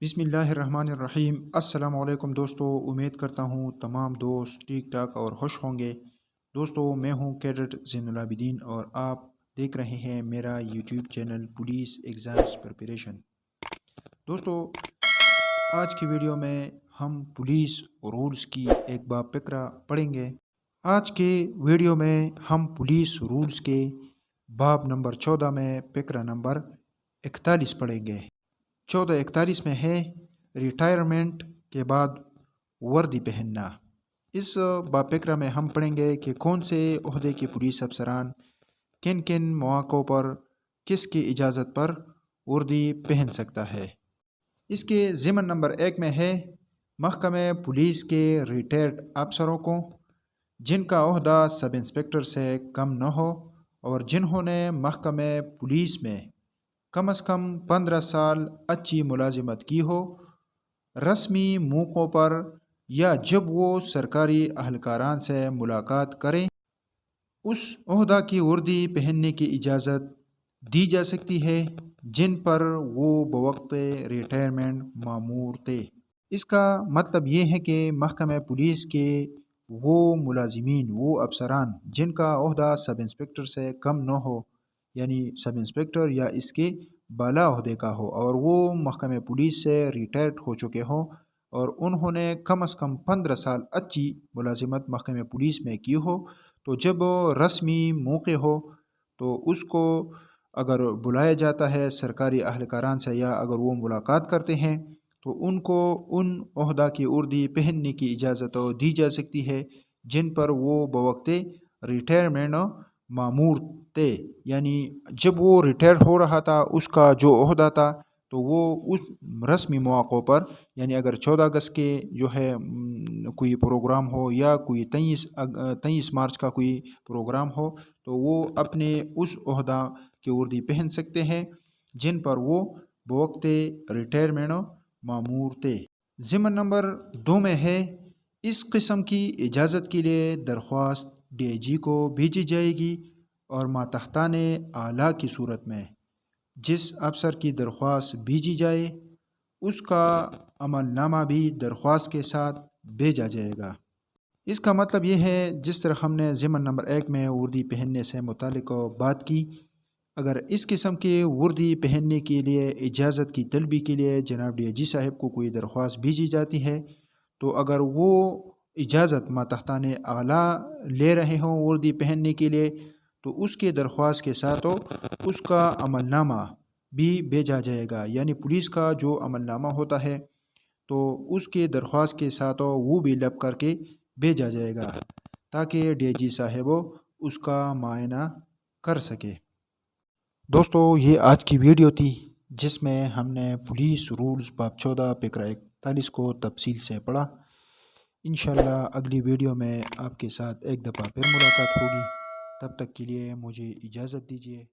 بسم اللہ الرحمن الرحیم۔ السلام علیکم دوستو، امید کرتا ہوں تمام دوست ٹھیک ٹھاک اور خوش ہوں گے۔ دوستو میں ہوں کیڈٹ زین العابدین اور آپ دیکھ رہے ہیں میرا YouTube channel police exams preparation. دوستو آج کی ویڈیو میں ہم پولیس رولز کی ایک باب فقرہ پڑھیں گے۔ آج کے ویڈیو میں ہم پولیس رولز کے باب نمبر 14 میں فقرہ نمبر 41 پڑھیں گے۔ 1441 میں ہے ریٹائرمنٹ کے بعد وردی پہننا۔ اس باب فقرہ میں ہم پڑھیں گے کہ کون سے عہدے کے پولیس افسران کن کن مواقع پر کس کی اجازت پر وردی پہن سکتا ہے۔ اس کے ضمن نمبر 1 میں ہے محکمہ پولیس کے ریٹائرڈ افسروں کو جن کا عہدہ سب انسپکٹر سے کم نہ ہو اور جنہوں نے محکمہ پولیس میں کم از کم 15 سال اچھی ملازمت کی ہو، رسمی موقعوں پر یا جب وہ سرکاری اہلکاران سے ملاقات کریں اس عہدہ کی وردی پہننے کی اجازت دی جا سکتی ہے جن پر وہ بوقت ریٹائرمنٹ مامور تھے۔ اس کا مطلب یہ ہے کہ محکمہ پولیس کے وہ ملازمین، وہ افسران جن کا عہدہ سب انسپکٹر سے کم نہ ہو، یعنی سب انسپکٹر یا اس کے بالا عہدے کا ہو، اور وہ محکمہ پولیس سے ریٹائرڈ ہو چکے ہوں اور انہوں نے کم از کم 15 سال اچھی ملازمت محکمہ پولیس میں کی ہو، تو جب رسمی موقع ہو تو اس کو اگر بلایا جاتا ہے سرکاری اہلکاران سے یا اگر وہ ملاقات کرتے ہیں تو ان کو ان عہدہ کی وردی پہننے کی اجازت دی جا سکتی ہے جن پر وہ بوقت ریٹائرمنٹ مامور تھے، یعنی جب وہ ریٹائر ہو رہا تھا اس کا جو عہدہ تھا تو وہ اس رسمی مواقع پر، یعنی اگر 14 اگست کے جو ہے کوئی پروگرام ہو یا کوئی 23 مارچ کا کوئی پروگرام ہو تو وہ اپنے اس عہدہ کی وردی پہن سکتے ہیں جن پر وہ بوقت ریٹائرمنٹ مامور تھے۔ ضمن نمبر 2 میں ہے اس قسم کی اجازت کے لیے درخواست ڈی آئی جی کو بھیجی جائے گی اور ماتحتان اعلیٰ کی صورت میں جس افسر کی درخواست بھیجی جائے اس کا عمل نامہ بھی درخواست کے ساتھ بھیجا جائے گا۔ اس کا مطلب یہ ہے جس طرح ہم نے ضمن نمبر 1 میں وردی پہننے سے متعلق بات کی، اگر اس قسم کے وردی پہننے کے لیے اجازت کی طلبی کے لیے جناب ڈی آئی جی صاحب کو کوئی درخواست بھیجی جاتی ہے تو اگر وہ اجازت ماتحتان اعلیٰ لے رہے ہوں وردی پہننے کے لیے تو اس کے درخواست کے ساتھ اس کا عمل نامہ بھی بھیجا جائے گا، یعنی پولیس کا جو عمل نامہ ہوتا ہے تو اس کے درخواست کے ساتھ وہ بھی لب کر کے بھیجا جائے گا تاکہ ڈی آئی جی صاحب اس کا معائنہ کر سکے۔ دوستو یہ آج کی ویڈیو تھی جس میں ہم نے پولیس رولز باب 14 فقرہ 41 کو تفصیل سے پڑھا۔ انشاءاللہ اگلی ویڈیو میں آپ کے ساتھ ایک دفعہ پھر ملاقات ہوگی، تب تک کے لیے مجھے اجازت دیجیے۔